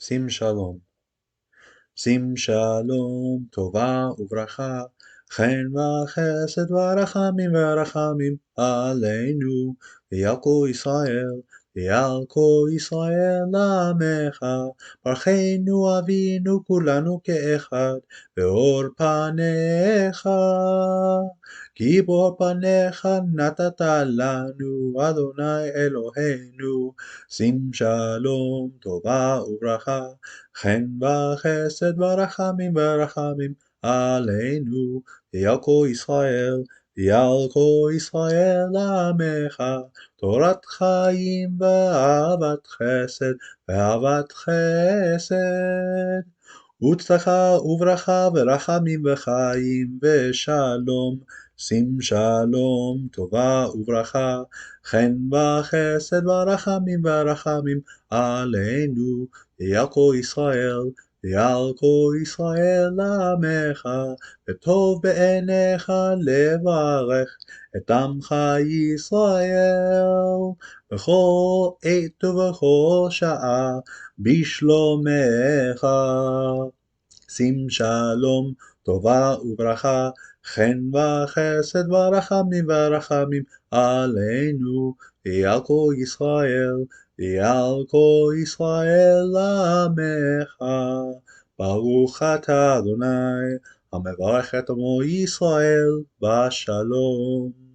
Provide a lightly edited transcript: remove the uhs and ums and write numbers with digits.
שים שלום. שים שלום, טובה וברכה, חן וחסד ורחמים ורחמים עלינו, ועל כל ישראל, ועל כל ישראל לעמך, ברכנו אבינו כולנו כאחד, באור פניך. גיבור פניך נתת לנו, אדוני אלוהינו, שים שלום, טובה וברכה, חן וחסד ורחמים ורחמים עלינו, ועל כל ישראל, ועל כל ישראל לעמך, תורת חיים ואהבת חסד, ואהבת חסד. וצדקה וברכה ורחמים וחיים ושלום, שים שלום, טובה וברכה, חן וחסד ורחמים ורחמים עלינו, ועל כל ישראל, ועל כל ישראל לעמך, וטוב בעיניך לברך את עמך ישראל, בכל עת ובכל שעה בשלומך. שים שלום, טובה וברכה, חן וחסד ורחמים ורחמים עלינו, ועל כל ישראל, ועל כל ישראל לעמך. ברוך אתה אדוני, המברך את עמו ישראל בשלום.